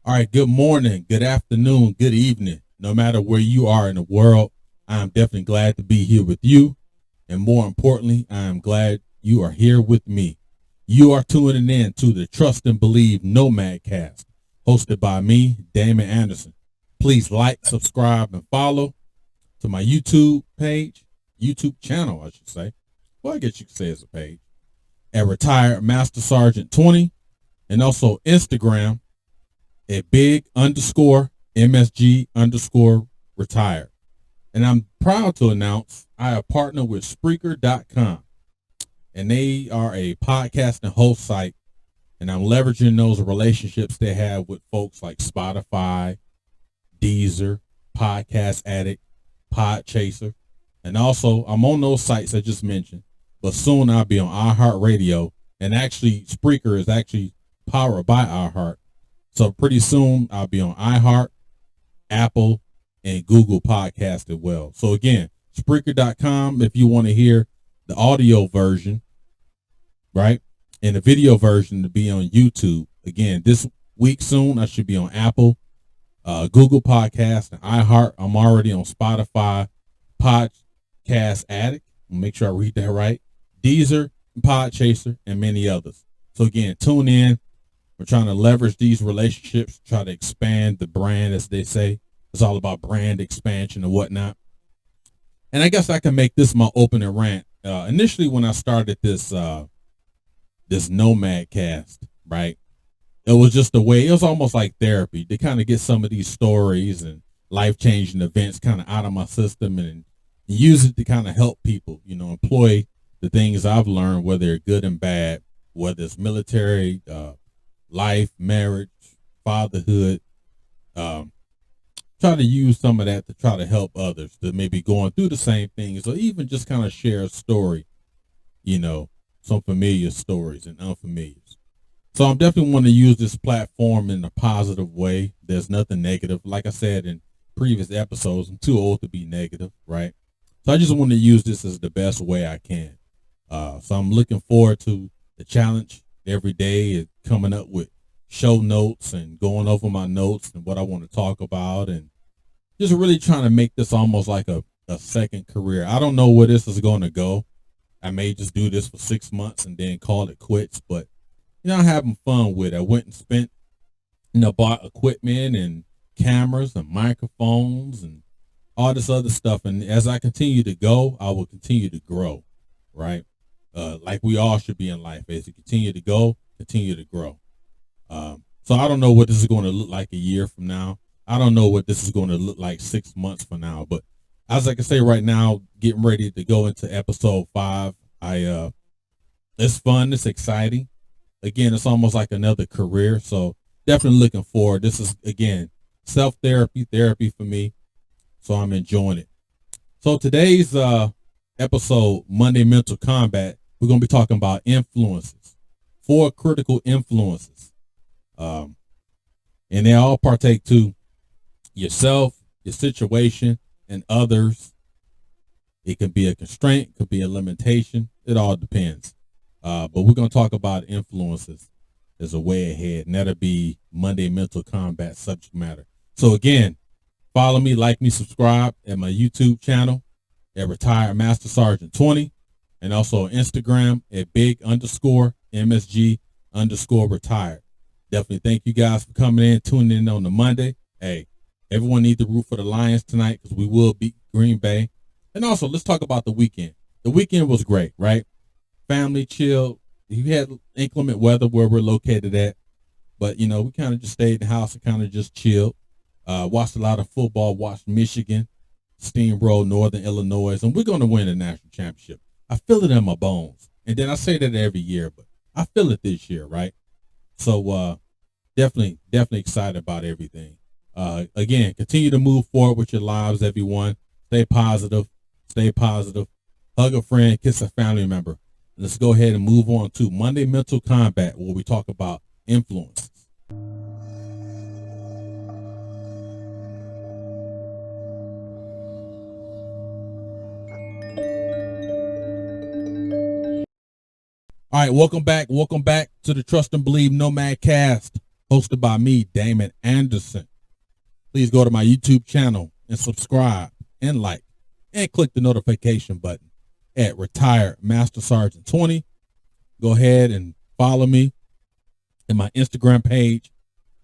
All right, good morning, good afternoon, good evening. No matter where you are in the world, I'm definitely glad to be here with you. And more importantly, I am glad you are here with me. You are tuning in to the Trust and Believe Nomad Cast, hosted by me, Damon Anderson. Please like, subscribe, and follow to my YouTube channel, I should say. Well, I guess you could say it's a page. At Retired Master Sergeant 20, and also Instagram at big underscore MSG underscore retired. And I'm proud to announce I have partnered with spreaker.com, and they are a podcast and host site. And I'm leveraging those relationships they have with folks like Spotify, Deezer, Podcast Addict, Podchaser. And also, I'm on those sites I just mentioned, but soon I'll be on iHeartRadio. And actually, Spreaker is actually powered by iHeart. So pretty soon I'll be on iHeart, Apple, and Google Podcast as well. So again, Spreaker.com if you want to hear the audio version, right? And the video version to be on YouTube. Again, this week soon I should be on Apple, Google Podcast, and iHeart. I'm already on Spotify, Podcast Addict. Make sure I read that right. Deezer, Podchaser, and many others. So again, tune in. We're trying to leverage these relationships, try to expand the brand, as they say. It's all about brand expansion and whatnot. And I guess I can make this my opening rant. Initially, when I started this Nomad Cast, right? It was just a way. It was almost like therapy to kind of get some of these stories and life-changing events kind of out of my system and use it to kind of help people. Employ the things I've learned, whether they're good and bad, whether it's military, life, marriage, fatherhood. Try to use some of that to try to help others that may be going through the same things, or even just kind of share a story, some familiar stories and unfamiliars. So I'm definitely want to use this platform in a positive way. There's nothing negative. Like I said in previous episodes, I'm too old to be negative, right? So I just want to use this as the best way I can. So I'm looking forward to the challenge every day, is coming up with show notes and going over my notes and what I want to talk about, and just really trying to make this almost like a second career. I don't know where this is going to go. I may just do this for 6 months and then call it quits, but I'm having fun with it. I went and spent, bought equipment and cameras and microphones and all this other stuff. And as I continue to go, I will continue to grow, right? Like we all should be in life. As you continue to go, continue to grow. So I don't know what this is going to look like a year from now. I don't know what this is going to look like 6 months from now. But as I can say right now, getting ready to go into episode 5. It's fun. It's exciting. Again, it's almost like another career. So definitely looking forward. This is, again, self-therapy, therapy for me. So I'm enjoying it. So today's episode, Monday Mental Combat, we're going to be talking about influences, 4 critical influences. And they all partake to yourself, your situation, and others. It can be a constraint, it could be a limitation. It all depends. But we're going to talk about influences as a way ahead, and that'll be Monday Mental Combat subject matter. So again, follow me, like me, subscribe at my YouTube channel at Retired Master Sergeant 20, and also Instagram at big underscore MSG underscore retired. Definitely thank you guys for coming in, tuning in on the Monday. Hey, everyone needs to root for the Lions tonight because we will beat Green Bay. And also, let's talk about the weekend. The weekend was great, right? Family chill. You had inclement weather where we're located at, but we kind of just stayed in the house and kind of just chilled. Watched a lot of football. Watched Michigan steamroll Northern Illinois, and we're going to win the national championship. I feel it in my bones, and then I say that every year, but I feel it this year, right? So definitely excited about everything. Again, continue to move forward with your lives, everyone. Stay positive. Hug a friend, kiss a family member. Let's go ahead and move on to Monday Mental Combat, where we talk about influences. All right, welcome back to the Trust and Believe Nomad Cast, hosted by me, Damon Anderson. Please go to my YouTube channel and subscribe and like and click the notification button at Retired Master Sergeant 20. Go ahead and follow me in my Instagram page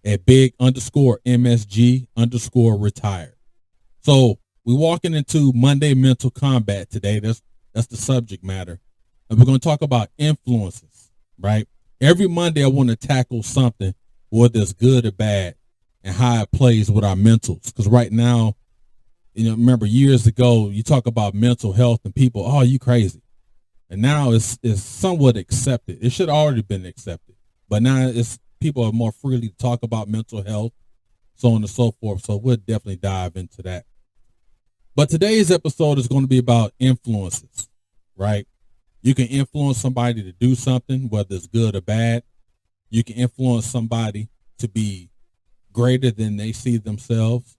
at big_MSG_retired. So we're walking into Monday Mental Combat today. That's the subject matter. And we're going to talk about influences, right? Every Monday I want to tackle something, whether it's good or bad, and how it plays with our mentals. Because right now, remember years ago, you talk about mental health and people, oh, you crazy. And now it's somewhat accepted. It should have already been accepted. But now people are more freely to talk about mental health, so on and so forth. So we'll definitely dive into that. But today's episode is going to be about influences, right? You can influence somebody to do something, whether it's good or bad. You can influence somebody to be greater than they see themselves.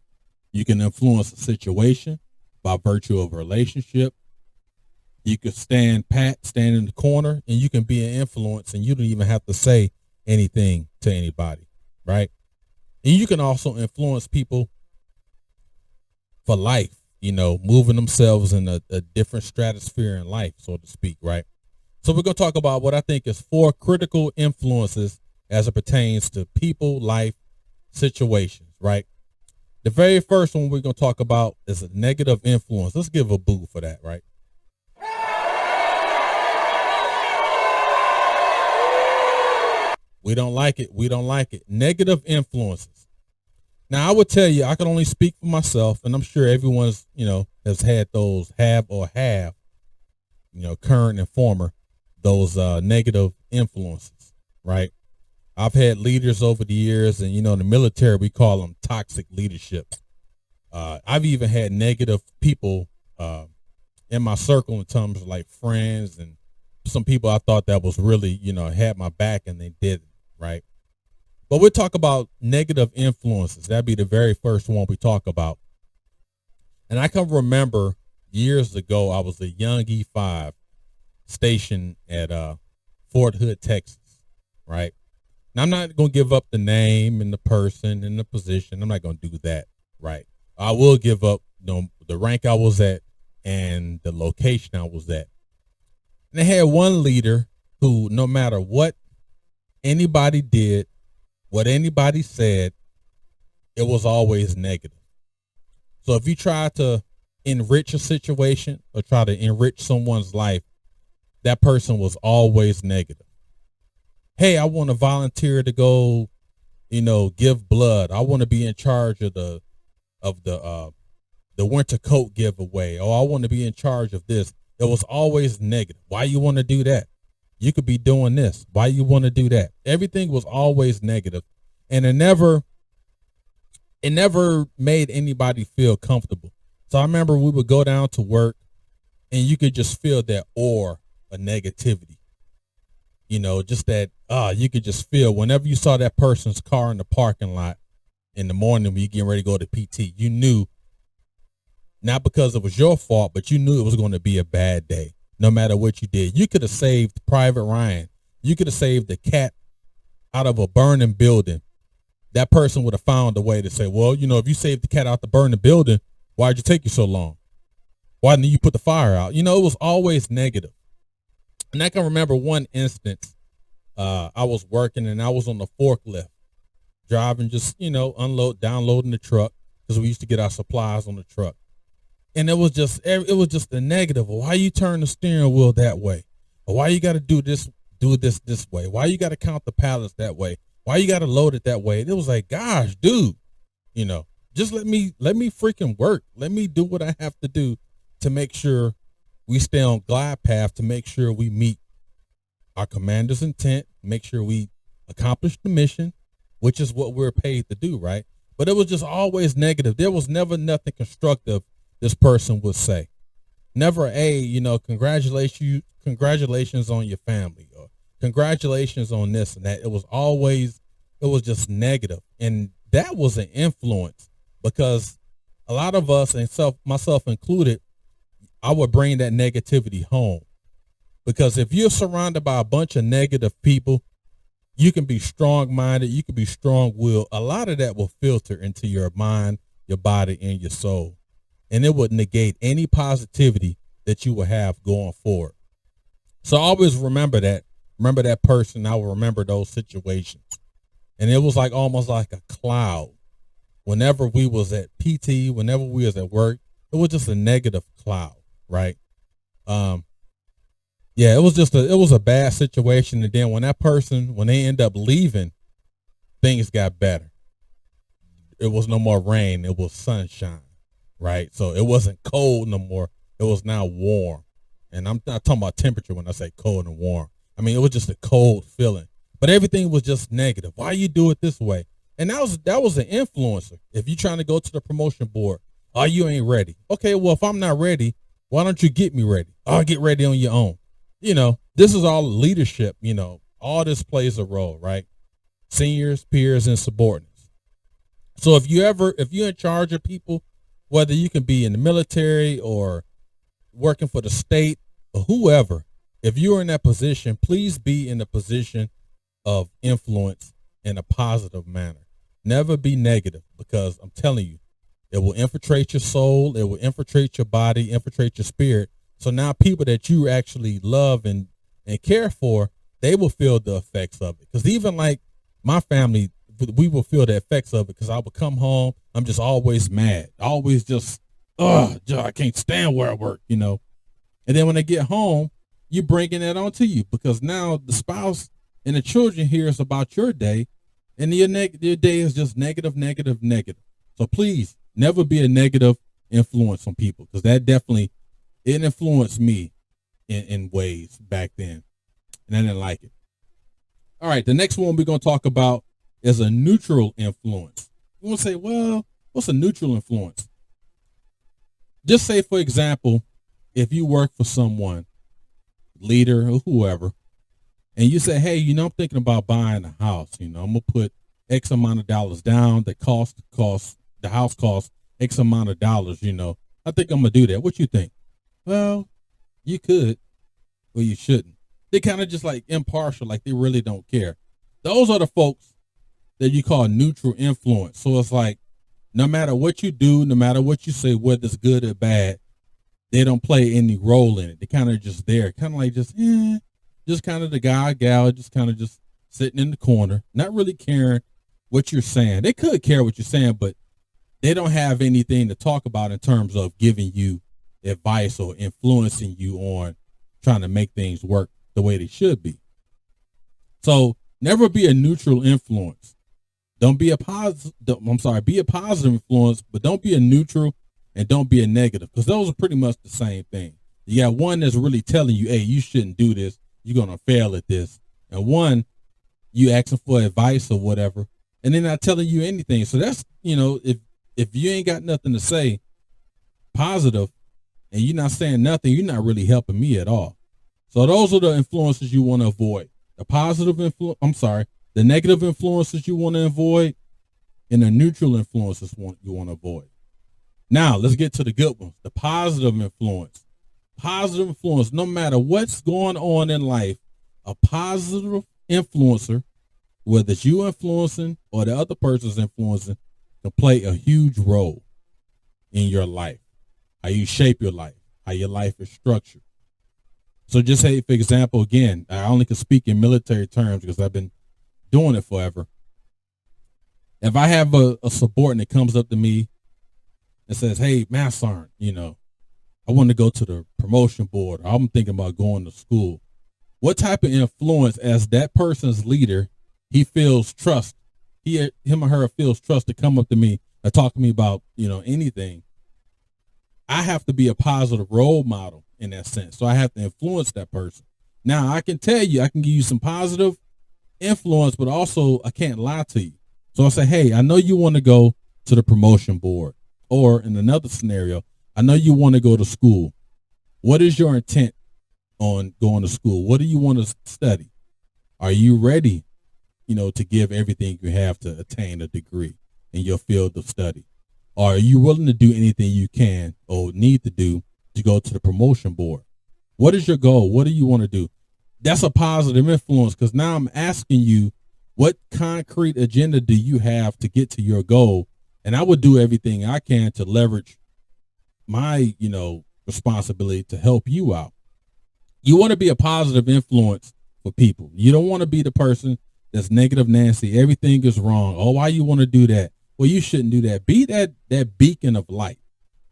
You can influence a situation by virtue of a relationship. You can stand in the corner, and you can be an influence, and you don't even have to say anything to anybody, right? And you can also influence people for life, moving themselves in a different stratosphere in life, so to speak, right? So we're going to talk about what I think is 4 critical influences as it pertains to people, life, situations, right? The very first one we're going to talk about is a negative influence. Let's give a boo for that, right? We don't like it. We don't like it. Negative influences. Now, I would tell you, I can only speak for myself, and I'm sure everyone's, has had those current and former, those negative influences, right? I've had leaders over the years, and, in the military, we call them toxic leadership. I've even had negative people in my circle in terms of like friends and some people I thought that was really, had my back, and they didn't, right? But we'll talk about negative influences. That'd be the very first one we talk about. And I can remember years ago, I was a young E5 stationed at Fort Hood, Texas, right? Now, I'm not going to give up the name and the person and the position. I'm not going to do that, right? I will give up the rank I was at and the location I was at. And they had one leader who, no matter what anybody did, what anybody said, it was always negative. So if you try to enrich a situation or try to enrich someone's life, that person was always negative. Hey, I want to volunteer to go, give blood. I want to be in charge of the winter coat giveaway. Or I want to be in charge of this. It was always negative. Why you want to do that? You could be doing this. Why you want to do that? Everything was always negative, and it never made anybody feel comfortable. So I remember we would go down to work, and you could just feel that aura of negativity. Just that you could just feel whenever you saw that person's car in the parking lot in the morning when you getting ready to go to PT, you knew, not because it was your fault, but you knew it was going to be a bad day. No matter what you did, you could have saved Private Ryan. You could have saved the cat out of a burning building. That person would have found a way to say, well, if you saved the cat out the burning building, why'd you take you so long? Why didn't you put the fire out? It was always negative. And I can remember one instance, I was working and I was on the forklift driving, just, downloading the truck because we used to get our supplies on the truck. And it was just the negative. Why you turn the steering wheel that way? Or why you got to do this way? Why you got to count the pallets that way? Why you got to load it that way? And it was like, gosh, dude, just let me freaking work. Let me do what I have to do to make sure we stay on glide path, to make sure we meet our commander's intent, make sure we accomplish the mission, which is what we're paid to do, right? But it was just always negative. There was never nothing constructive this person would say. Never congratulations on your family, or congratulations on this and that. It was just negative. And that was an influence, because a lot of us, and myself included, I would bring that negativity home. Because if you're surrounded by a bunch of negative people, You can be strong-minded. You can be strong-willed. A lot of that will filter into your mind, your body, and your soul. And it would negate any positivity that you will have going forward. So always remember that. Remember that person. I will remember those situations. And it was like almost like a cloud. Whenever we was at PT, whenever we was at work, it was just a negative cloud, right? Yeah, it was a bad situation. And then when they end up leaving, things got better. It was no more rain. It was sunshine, right? So it wasn't cold no more. It was now warm. And I'm not talking about temperature when I say cold and warm. I mean, it was just a cold feeling, but everything was just negative. Why you do it this way? And that was an influencer. If you're trying to go to the promotion board, oh, you ain't ready. Okay, well, if I'm not ready, why don't you get me ready? I'll get ready on your own. This is all leadership. All this plays a role, right? Seniors, peers, and subordinates. So if you're in charge of people, whether you can be in the military or working for the state or whoever, if you're in that position, please be in a position of influence in a positive manner. Never be negative, because I'm telling you, it will infiltrate your soul. It will infiltrate your body, infiltrate your spirit. So now people that you actually love and care for, they will feel the effects of it. Because even like my family, we will feel the effects of it, because I would come home, I'm just always mad, always just, I can't stand where I work, And then when they get home, you're bringing that onto you, because now the spouse and the children hears about your day, and your day is just negative, negative, negative. So please never be a negative influence on people, because that definitely, it influenced me in ways back then, and I didn't like it. All right, the next one we're going to talk about is a neutral influence. You want to say, well, what's a neutral influence? Just say, for example, if you work for someone, leader or whoever, and you say, hey, I'm thinking about buying a house. I'm going to put X amount of dollars down. The house costs X amount of dollars, I think I'm going to do that. What you think? Well, you could, or you shouldn't. They kind of just like impartial, like they really don't care. Those are the folks that you call neutral influence. So it's like, no matter what you do, no matter what you say, whether it's good or bad, they don't play any role in it. They kind of just there, kind of like just kind of the guy, gal, just kind of just sitting in the corner, not really caring what you're saying. They could care what you're saying, but they don't have anything to talk about in terms of giving you advice or influencing you on trying to make things work the way they should be. So never be a neutral influence. Don't be a positive. Be a positive influence, but don't be a neutral, and don't be a negative, because those are pretty much the same thing. You got one that's really telling you, hey, you shouldn't do this. You're going to fail at this. And one, you asking for advice or whatever, and they're not telling you anything. So that's, if you ain't got nothing to say positive and you're not saying nothing, you're not really helping me at all. So those are the influences you want to avoid. The negative influences you want to avoid, and the neutral influences you want to avoid. Now let's get to the good ones. The positive influence. Positive influence, no matter what's going on in life, a positive influencer, whether it's you influencing or the other person's influencing, can play a huge role in your life, how you shape your life, how your life is structured. So just say, for example, again, I only can speak in military terms because I've been doing it forever. If I have a subordinate that comes up to me and says, hey, Master Sergeant, I want to go to the promotion board, or I'm thinking about going to school. What type of influence, as that person's leader, he feels trust, him or her feels trust to come up to me or talk to me about, anything. I have to be a positive role model in that sense. So I have to influence that person. Now I can tell you, I can give you some positive influence, but also I can't lie to you. So I say, hey, I know you want to go to the promotion board, or in another scenario, I know you want to go to school. What is your intent on going to school? What do you want to study? Are you ready, to give everything you have to attain a degree in your field of study? Or are you willing to do anything you can or need to do to go to the promotion board? What is your goal? What do you want to do? That's a positive influence, because now I'm asking you What concrete agenda do you have to get to your goal? And I would do everything I can to leverage my, responsibility to help you out. You want to be a positive influence for people. You don't want to be the person that's negative Nancy. Everything is wrong. Oh, why you want to do that? Well, you shouldn't do that. Be that beacon of light.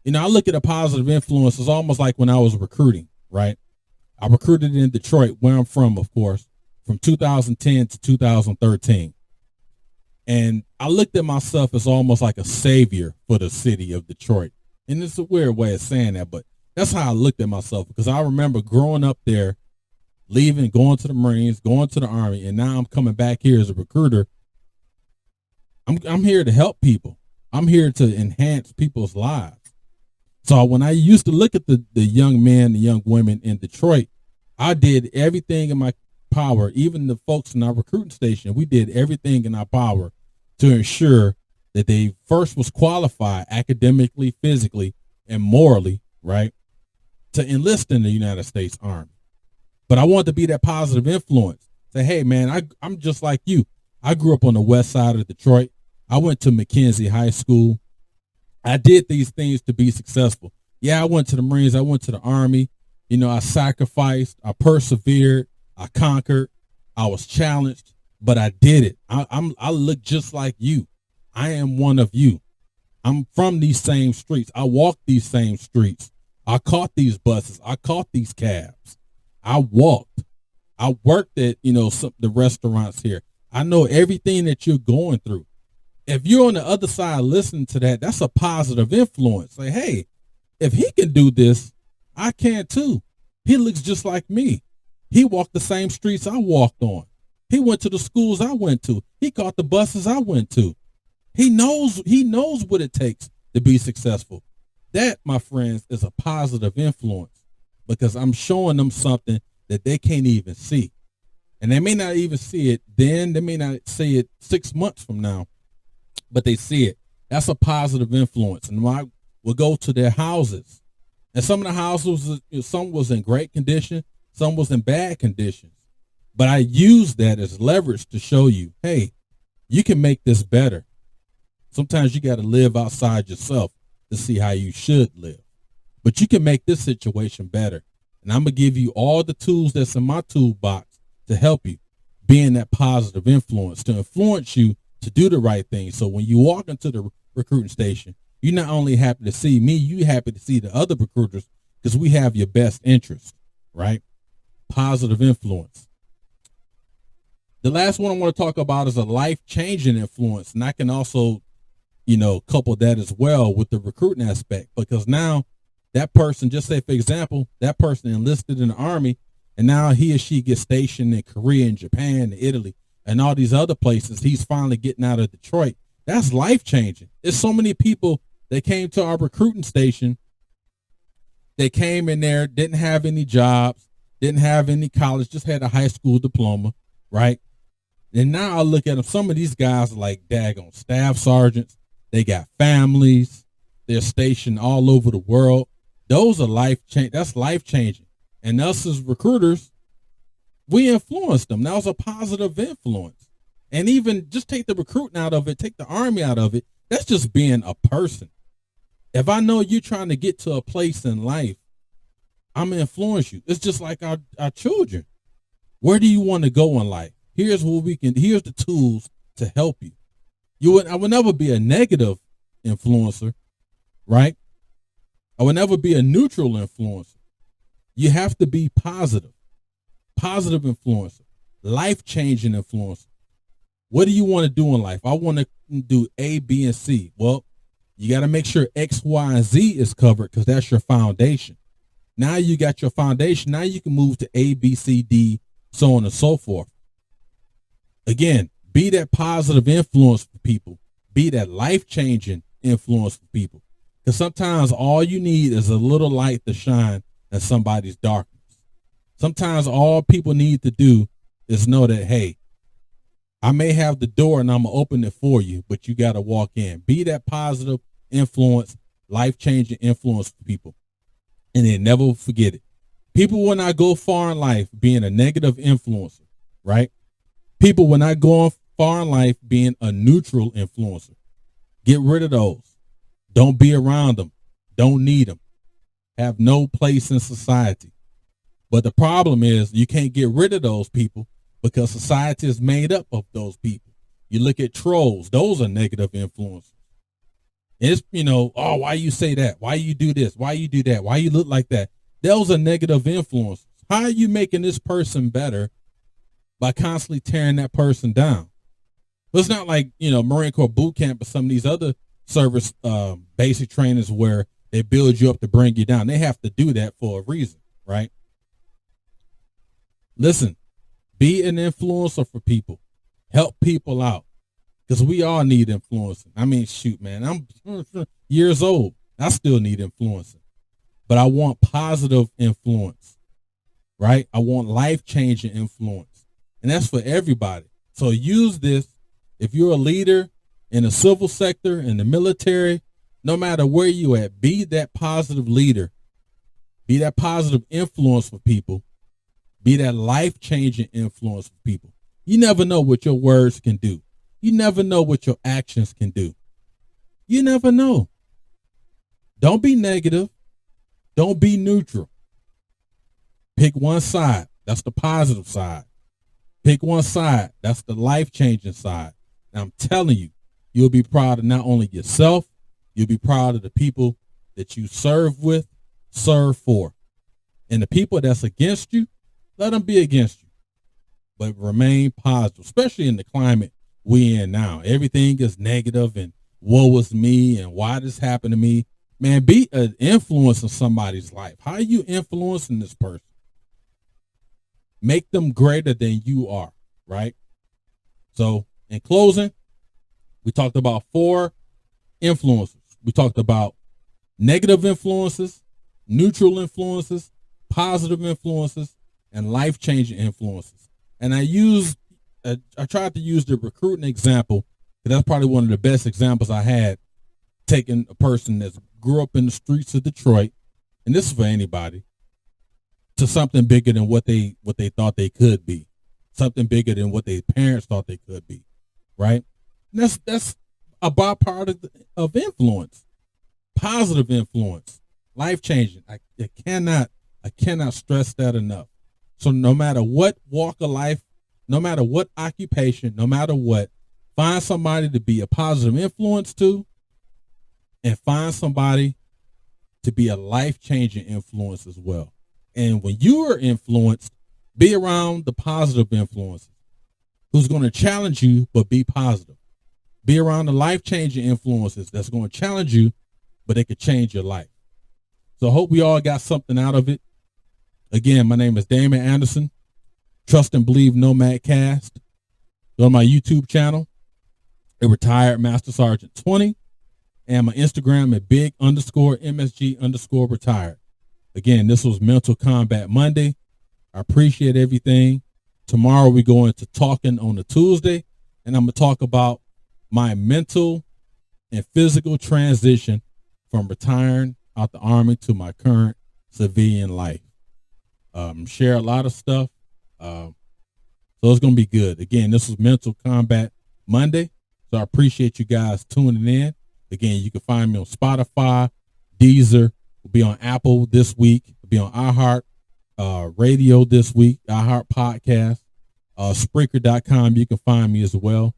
I look at a positive influence as almost like when I was recruiting, right? I recruited in Detroit, where I'm from, of course, from 2010 to 2013. And I looked at myself as almost like a savior for the city of Detroit. And it's a weird way of saying that, but that's how I looked at myself, because I remember growing up there, leaving, going to the Marines, going to the Army, and now I'm coming back here as a recruiter. I'm here to help people. I'm here to enhance people's lives. So when I used to look at the young men, the young women in Detroit, I did everything in my power, even the folks in our recruiting station, we did everything in our power to ensure that they first was qualified academically, physically, and morally, right, to enlist in the United States Army. But I wanted to be that positive influence. Say, hey, man, I'm just like you. I grew up on the west side of Detroit. I went to McKenzie High School. I did these things to be successful. Yeah, I went to the Marines. I went to the Army. I sacrificed. I persevered. I conquered. I was challenged, but I did it. I look just like you. I am one of you. I'm from these same streets. I walked these same streets. I caught these buses. I caught these cabs. I walked. I worked at, the restaurants here. I know everything that you're going through. If you're on the other side listening to that, that's a positive influence. Like, hey, if he can do this, I can too. He looks just like me. He walked the same streets I walked on. He went to the schools I went to. He caught the buses I went to. He knows what it takes to be successful. That, my friends, is a positive influence, because I'm showing them something that they can't even see. And they may not even see it then. They may not see it 6 months from now, but they see it. That's a positive influence. And I will go to their houses. And some of the houses, some was in great condition, some was in bad conditions. But I use that as leverage to show you, hey, you can make this better. Sometimes you got to live outside yourself to see how you should live. But you can make this situation better. And I'm going to give you all the tools that's in my toolbox to help you, being that positive influence, to influence you to do the right thing. So when you walk into the recruiting station, you're not only happy to see me, you're happy to see the other recruiters, because we have your best interest, right? Positive influence. The last one I want to talk about is a life-changing influence. And I can also, couple that as well with the recruiting aspect, because now that person, just say, for example, that person enlisted in the Army, and now he or she gets stationed in Korea and Japan and Italy and all these other places. He's finally getting out of Detroit. That's life-changing. There's so many people that came to our recruiting station. They came in there, didn't have any jobs, didn't have any college, just had a high school diploma, right? And now I look at them. Some of these guys are like daggone staff sergeants. They got families. They're stationed all over the world. Those are that's life-changing. And us as recruiters, we influence them. That was a positive influence. And even just take the recruiting out of it, take the Army out of it, that's just being a person. If I know you're trying to get to a place in life, I'm going to influence you. It's just like our children. Where do you want to go in life? Here's the tools to help you. I would never be a negative influencer, right? I would never be a neutral influencer. You have to be positive influencer, life-changing influencer. What do you want to do in life? I want to do A, B, and C. Well, you got to make sure X, Y, and Z is covered, because that's your foundation. Now you got your foundation. Now you can move to A, B, C, D, so on and so forth. Again, be that positive influence for people. Be that life-changing influence for people. Because sometimes all you need is a little light to shine in somebody's darkness. Sometimes all people need to do is know that, hey, I may have the door and I'm going to open it for you, but you got to walk in. Be that positive influence, life-changing influence for people. And then never forget it. People will not go far in life being a negative influencer, right? People will not go far in life being a neutral influencer. Get rid of those. Don't be around them. Don't need them. Have no place in society. But the problem is you can't get rid of those people because society is made up of those people. You look at trolls. Those are negative influencers. It's, oh, why you say that? Why you do this? Why you do that? Why you look like that? Those are negative influencers. How are you making this person better by constantly tearing that person down? Well, it's not like, Marine Corps boot camp or some of these other service basic trainings where they build you up to bring you down. They have to do that for a reason, right? Listen, be an influencer for people. Help people out because we all need influencing. I mean, shoot, man, I'm years old. I still need influencing, but I want positive influence, right? I want life-changing influence, and that's for everybody. So use this. If you're a leader in the civil sector, in the military, no matter where you at, be that positive leader. Be that positive influence for people. Be that life-changing influence for people. You never know what your words can do. You never know what your actions can do. You never know. Don't be negative. Don't be neutral. Pick one side. That's the positive side. Pick one side. That's the life-changing side. And I'm telling you, you'll be proud of not only yourself, you'll be proud of the people that you serve with, serve for. And the people that's against you, let them be against you. But remain positive, especially in the climate we in now. Everything is negative and woe is me and why this happened to me. Man, be an influence in somebody's life. How are you influencing this person? Make them greater than you are, right? So in closing, we talked about 4 influences. We talked about negative influences, neutral influences, positive influences, and life-changing influences. And I tried to use the recruiting example because that's probably one of the best examples I had, taking a person that grew up in the streets of Detroit, and this is for anybody, to something bigger than what they thought they could be, something bigger than what their parents thought they could be, right? And that's a byproduct of influence, positive influence, life-changing. I cannot stress that enough. So no matter what walk of life, no matter what occupation, no matter what, find somebody to be a positive influence to, and find somebody to be a life-changing influence as well. And when you are influenced, be around the positive influences who's going to challenge you, but be positive. Be around the life-changing influences that's going to challenge you, but they could change your life. So I hope we all got something out of it. Again, my name is Damon Anderson. Trust and Believe Nomad Cast. Go to my YouTube channel, a Retired Master Sergeant 20, and my Instagram at big_MSG_retired. Again, this was Mental Combat Monday. I appreciate everything. Tomorrow we go into talking on a Tuesday, and I'm going to talk about my mental and physical transition from retiring out the Army to my current civilian life. Share a lot of stuff. So it's going to be good. Again, this was Mental Combat Monday. So I appreciate you guys tuning in. Again, you can find me on Spotify, Deezer. We'll be on Apple this week. We'll be on iHeart Radio this week, iHeart Podcast, Spreaker.com. You can find me as well.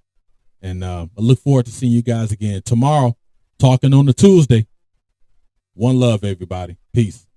And I look forward to seeing you guys again tomorrow, talking on a Tuesday. One love, everybody. Peace.